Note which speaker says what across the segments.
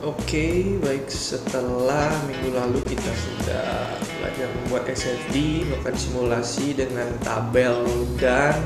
Speaker 1: Oke, baik, setelah minggu lalu kita sudah belajar membuat SFD, melakukan simulasi dengan tabel dan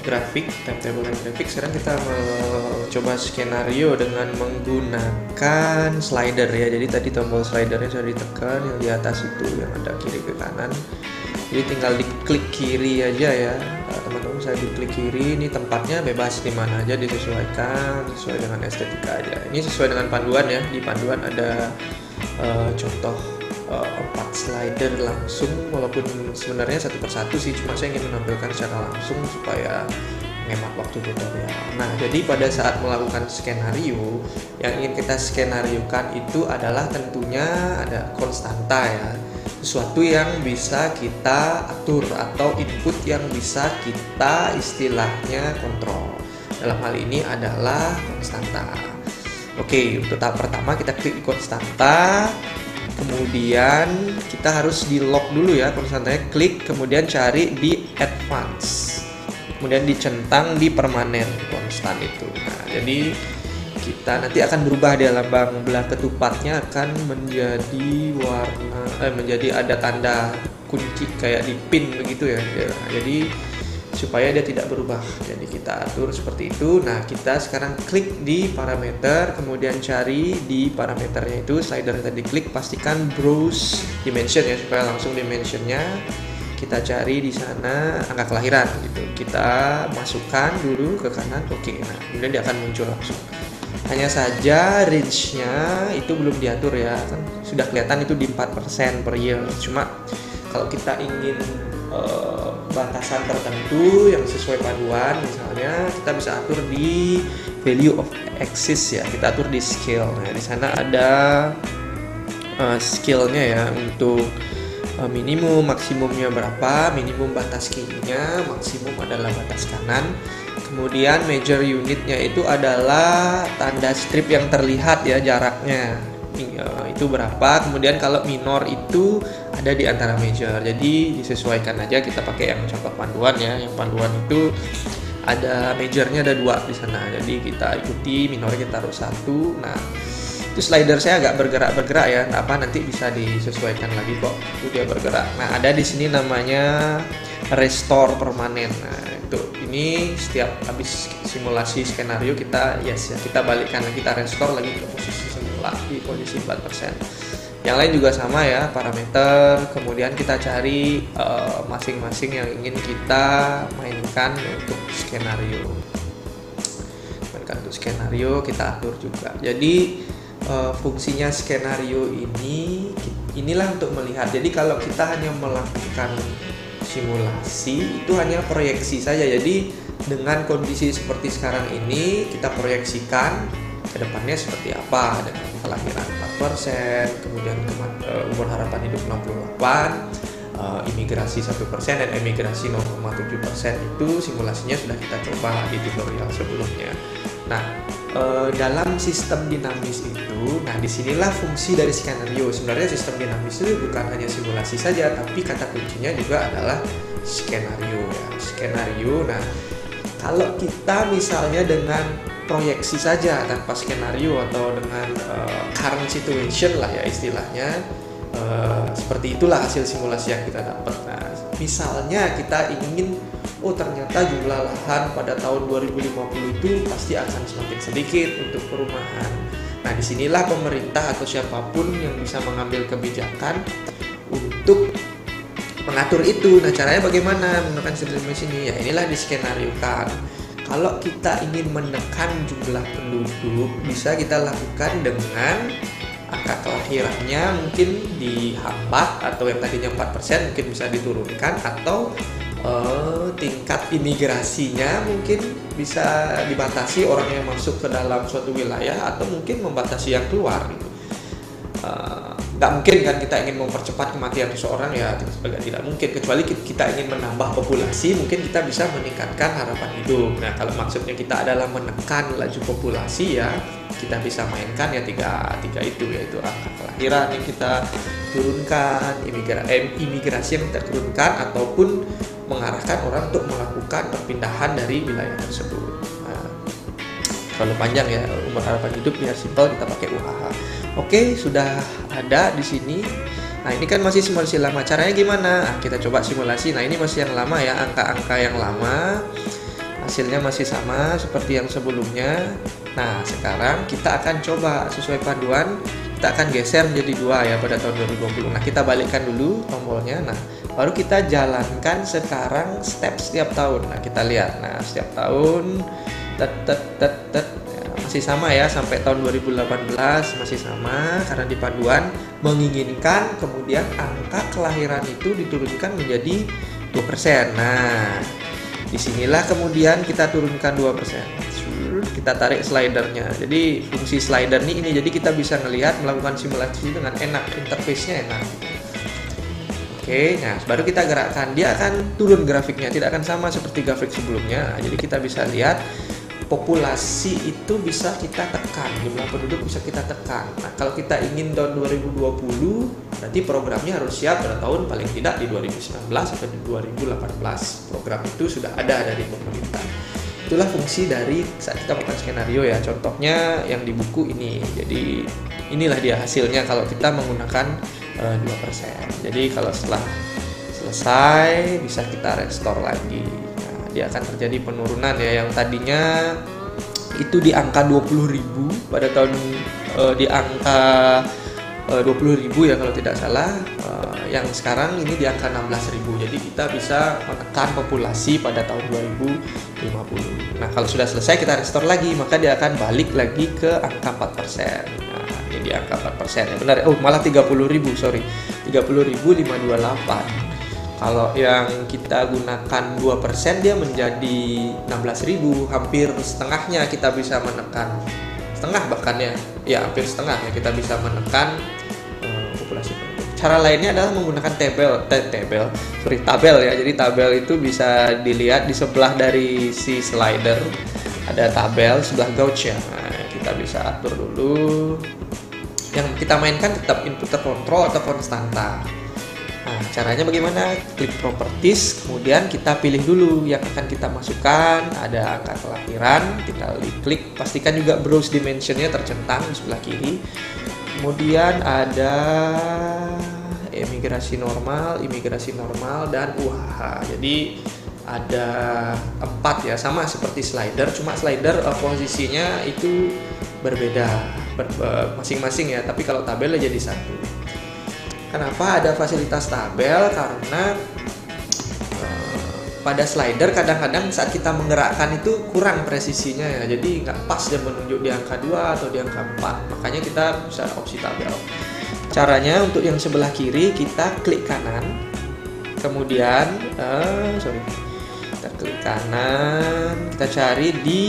Speaker 1: grafik, timetable dan grafik. Sekarang kita mencoba skenario dengan menggunakan slider ya. Jadi tadi tombol slidernya sudah ditekan, yang di atas itu yang ada kiri ke kanan. Jadi tinggal diklik kiri aja ya, teman-teman. Saya diklik kiri, ini tempatnya bebas di mana aja, disesuaikan sesuai dengan estetika aja. Ini sesuai dengan panduan ya. Di panduan ada contoh 4 slider langsung, walaupun sebenarnya satu persatu sih, cuma saya ingin menampilkan secara langsung supaya menghemat waktu tutorial. Nah, jadi pada saat melakukan skenario, yang ingin kita skenariokan itu adalah tentunya ada konstanta ya, sesuatu yang bisa kita atur atau input yang bisa kita istilahnya kontrol. Dalam hal ini adalah konstanta. Oke, untuk tahap pertama kita klik di konstanta. Kemudian kita harus di lock dulu ya konstantanya, klik, kemudian cari di advance, kemudian dicentang di permanen konstan itu. Nah, jadi kita nanti akan berubah di lambang belah ketupatnya akan menjadi warna menjadi ada tanda kunci kayak di pin begitu ya. Jadi supaya dia tidak berubah, jadi kita atur seperti itu. Nah, kita sekarang klik di parameter, kemudian cari di parameternya itu slider yang tadi klik, pastikan browse dimension ya supaya langsung dimensionnya kita cari di sana angka kelahiran gitu, kita masukkan dulu ke kanan. Oke, nah kemudian dia akan muncul langsung. Hanya saja range-nya itu belum diatur ya, kan sudah kelihatan itu di 4% per year. Cuma kalau kita ingin batasan tertentu yang sesuai paduan, misalnya kita bisa atur di value of axis ya, kita atur di scale. Nah, di sana ada scale-nya ya, untuk minimum, maksimumnya berapa, minimum batas kirinya, maksimum adalah batas kanan. Kemudian measure unitnya itu adalah tanda strip yang terlihat ya, jaraknya itu berapa. Kemudian kalau minor itu ada di antara measure, jadi disesuaikan aja, kita pakai yang contoh panduan ya. Yang panduan itu ada measure-nya ada 2 di sana, jadi kita ikuti, minornya kita taruh 1. Nah, itu slider saya agak bergerak ya, nanti bisa disesuaikan lagi kok, itu dia bergerak. Nah, ada di sini namanya restore permanen. Nah, itu ini setiap habis simulasi skenario kita kita balikkan lagi, kita restore lagi ke posisi semula di posisi 4%. Yang lain juga sama ya, parameter, kemudian kita cari masing-masing yang ingin kita mainkan untuk skenario. Untuk skenario kita atur juga. Jadi fungsinya skenario inilah untuk melihat. Jadi kalau kita hanya melakukan simulasi itu hanya proyeksi saja. Jadi dengan kondisi seperti sekarang ini kita proyeksikan ke depannya seperti apa, dengan kelahiran 4%, kemudian umur harapan hidup 68, imigrasi 1% dan emigrasi 0,7%. Itu simulasinya sudah kita coba di tutorial sebelumnya. Nah, dalam sistem dinamis itu, disinilah fungsi dari skenario. Sebenarnya sistem dinamis itu bukan hanya simulasi saja, tapi kata kuncinya juga adalah skenario ya. Skenario. Nah, kalau kita misalnya dengan proyeksi saja tanpa skenario atau dengan current situation lah ya istilahnya, seperti itulah hasil simulasi yang kita dapat. Nah, misalnya kita ingin, ternyata jumlah lahan pada tahun 2050 itu pasti akan semakin sedikit untuk perumahan. Nah, disinilah pemerintah atau siapapun yang bisa mengambil kebijakan untuk mengatur itu. Nah, caranya bagaimana menggunakan sistem ini? Ya, inilah diskenariokan. Kalau kita ingin menekan jumlah penduduk, bisa kita lakukan dengan angka kelahirannya mungkin dihambat, atau yang tadinya 4% mungkin bisa diturunkan, atau tingkat imigrasinya mungkin bisa dibatasi, orang yang masuk ke dalam suatu wilayah, atau mungkin membatasi yang keluar gitu. Nggak mungkin kan kita ingin mempercepat kematian seseorang ya, tidak mungkin, kecuali kita ingin menambah populasi, mungkin kita bisa meningkatkan harapan hidup. Nah, kalau maksudnya kita adalah menekan laju populasi ya, kita bisa mainkan ya tiga itu, yaitu angka kelahiran yang kita turunkan, imigrasi yang kita turunkan, ataupun mengarahkan orang untuk melakukan perpindahan dari wilayah tersebut. Nah, terlalu panjang ya, umur harapan hidup biar simpel kita pakai UHH. Oke, sudah ada di sini. Nah, ini kan masih simulasi lama. Caranya gimana? Nah, kita coba simulasi. Nah, ini masih yang lama ya, angka-angka yang lama. Hasilnya masih sama seperti yang sebelumnya. Nah, sekarang kita akan coba sesuai panduan, kita akan geser menjadi 2 ya pada tahun 2020. Nah, kita balikkan dulu tombolnya. Nah, baru kita jalankan sekarang step setiap tahun. Nah, kita lihat. Nah, setiap tahun masih sama ya sampai tahun 2018 masih sama karena di panduan menginginkan kemudian angka kelahiran itu diturunkan menjadi 2%. Nah, disinilah kemudian kita turunkan 2%. Kita tarik slidernya. Jadi fungsi slider ini jadi kita bisa melihat melakukan simulasi dengan enak, interface-nya enak. Oke, nah baru kita gerakkan, dia akan turun grafiknya, tidak akan sama seperti grafik sebelumnya. Nah, jadi kita bisa lihat populasi itu bisa kita tekan, jumlah penduduk bisa kita tekan. Nah, kalau kita ingin tahun 2020, berarti programnya harus siap pada tahun paling tidak di 2019 atau di 2018. Program itu sudah ada dari pemerintah. Itulah fungsi dari saat kita melakukan skenario ya. Contohnya yang di buku ini. Jadi inilah dia hasilnya kalau kita menggunakan 2%. Jadi kalau setelah selesai bisa kita restore lagi. Nah, dia akan terjadi penurunan ya, yang tadinya itu di angka 20.000 pada tahun di angka 20.000 ya kalau tidak salah, yang sekarang ini di angka 16.000. Jadi kita bisa menekan populasi pada tahun 2050. Nah, kalau sudah selesai kita restore lagi, maka dia akan balik lagi ke angka 4%. Nah, ini di angka 4% ya benar. Oh, malah 30.000, sorry. 30.528. Kalau yang kita gunakan 2% dia menjadi 16.000, hampir setengahnya kita bisa menekan. Setengah bahkan ya hampir setengah ya kita bisa menekan populasi penduduk. Cara lainnya adalah menggunakan tabel ya. Jadi tabel itu bisa dilihat di sebelah dari si slider ada tabel sebelah gauge ya. Nah, kita bisa atur dulu. Yang kita mainkan tetap input terkontrol atau konstanta. Nah, caranya bagaimana? Klik properties, kemudian kita pilih dulu yang akan kita masukkan. Ada angka kelahiran, kita klik, pastikan juga browse dimensionnya tercentang di sebelah kiri. Kemudian ada imigrasi normal, dan UHH. Jadi ada 4 ya, sama seperti slider, cuma slider posisinya itu berbeda masing-masing ya, tapi kalau tabelnya jadi satu. Kenapa ada fasilitas tabel? Karena pada slider kadang-kadang saat kita menggerakkan itu kurang presisinya ya, jadi nggak pas dia menunjuk di angka 2 atau di angka 4, makanya kita bisa opsi tabel. Caranya untuk yang sebelah kiri kita klik kanan, kemudian kita klik kanan, kita cari di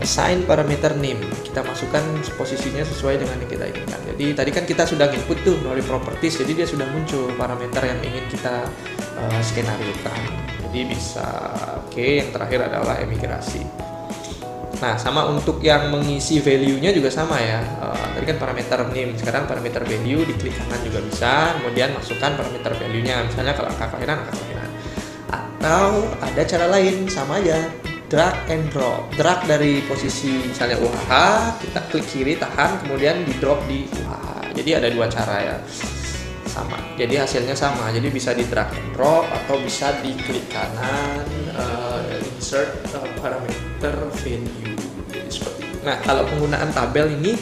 Speaker 1: assign parameter name, kita masukkan posisinya sesuai dengan yang kita inginkan. Jadi tadi kan kita sudah input tuh melalui properties, jadi dia sudah muncul parameter yang ingin kita skenariokan. Jadi bisa yang terakhir adalah emigrasi. Nah, sama untuk yang mengisi value-nya juga sama ya. Tadi kan parameter name, sekarang parameter value, diklik kanan juga bisa. Kemudian masukkan parameter value-nya, misalnya kalau angka kelahiran. Atau ada cara lain, sama aja, drag and drop. Drag dari posisi misalnya UHH, kita klik kiri, tahan, kemudian di drop di UHH. Jadi ada 2 cara ya, sama. Jadi hasilnya sama. Jadi bisa di drag and drop atau bisa di klik kanan, insert parameter value. Jadi seperti itu. Nah, kalau penggunaan tabel ini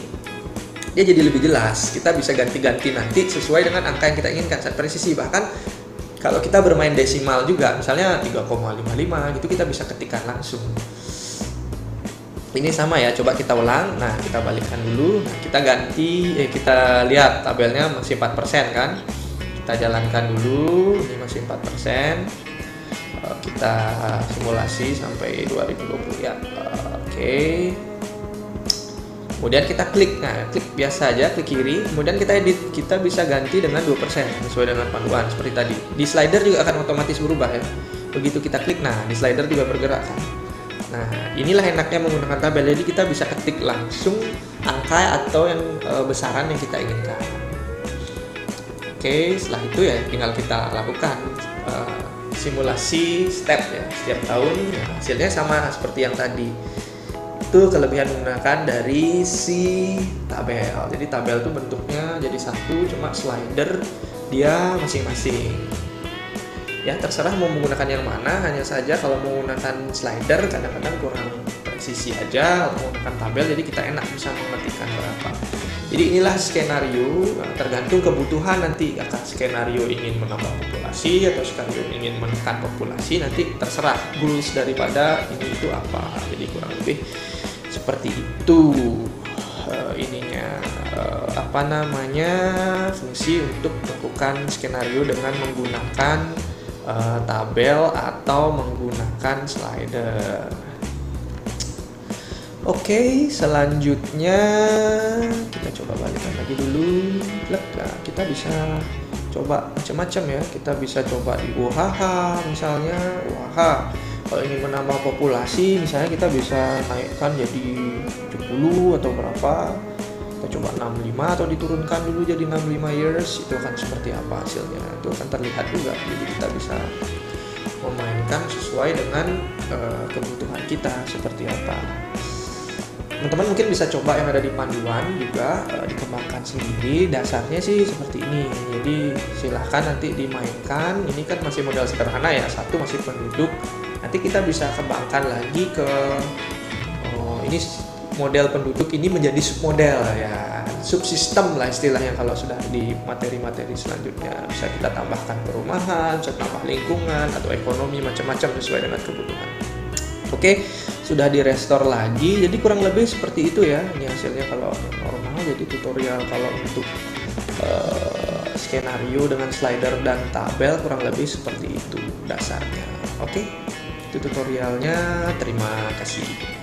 Speaker 1: dia jadi lebih jelas. Kita bisa ganti-ganti nanti sesuai dengan angka yang kita inginkan saat presisi. Bahkan kalau kita bermain desimal juga, misalnya 3,55 gitu, kita bisa ketikkan langsung. Ini sama ya, coba kita ulang. Nah, kita balikkan dulu. Nah, kita ganti, kita lihat tabelnya masih 4% kan. Kita jalankan dulu, ini masih 4%. Kita simulasi sampai 2020 ya. Oke. Kemudian kita klik, klik biasa aja, klik kiri, kemudian kita edit, kita bisa ganti dengan 2% sesuai dengan panduan seperti tadi. Di slider juga akan otomatis berubah ya. Begitu kita klik, nah di slider juga bergerak kan. Nah, inilah enaknya menggunakan tabel, jadi kita bisa ketik langsung angka atau yang besaran yang kita inginkan. Oke, setelah itu ya tinggal kita lakukan simulasi step ya, setiap tahun ya, hasilnya sama seperti yang tadi. Itu kelebihan menggunakan dari si tabel. Jadi tabel itu bentuknya jadi satu, cuma slider dia masing-masing. Ya terserah mau menggunakan yang mana, hanya saja kalau menggunakan slider kadang-kadang kurang presisi aja, menggunakan tabel jadi kita enak bisa mengetikkan berapa. Jadi inilah skenario, tergantung kebutuhan nanti, apakah skenario ingin menambah populasi atau skenario ingin menekan populasi, nanti terserah goals daripada ini itu apa. Jadi kurang lebih seperti itu fungsi untuk melakukan skenario dengan menggunakan tabel atau menggunakan slider. Oke, selanjutnya kita coba balikan lagi dulu. Nah, kita bisa coba macam-macam ya. Kita bisa coba di UHH misalnya. UHH kalau ingin menambah populasi misalnya kita bisa naikkan jadi 70 atau berapa. Kita coba 65 atau diturunkan dulu jadi 65 years. Itu akan seperti apa hasilnya. Itu akan terlihat juga. Jadi kita bisa memainkan sesuai dengan kebutuhan kita seperti apa. Teman-teman mungkin bisa coba yang ada di panduan juga, dikembangkan sendiri. Dasarnya sih seperti ini. Jadi silahkan nanti dimainkan. Ini kan masih model sederhana ya, satu masih penduduk. Nanti kita bisa kembangkan lagi ke ini model penduduk ini menjadi submodel ya, subsistem lah istilahnya kalau sudah di materi-materi selanjutnya. Bisa kita tambahkan perumahan, bisa tambah lingkungan atau ekonomi macam-macam sesuai dengan kebutuhan. Oke, sudah di restore lagi. Jadi kurang lebih seperti itu ya. Ini hasilnya kalau normal. Jadi tutorial kalau untuk skenario dengan slider dan tabel kurang lebih seperti itu dasarnya. Oke, itu tutorialnya. Terima kasih.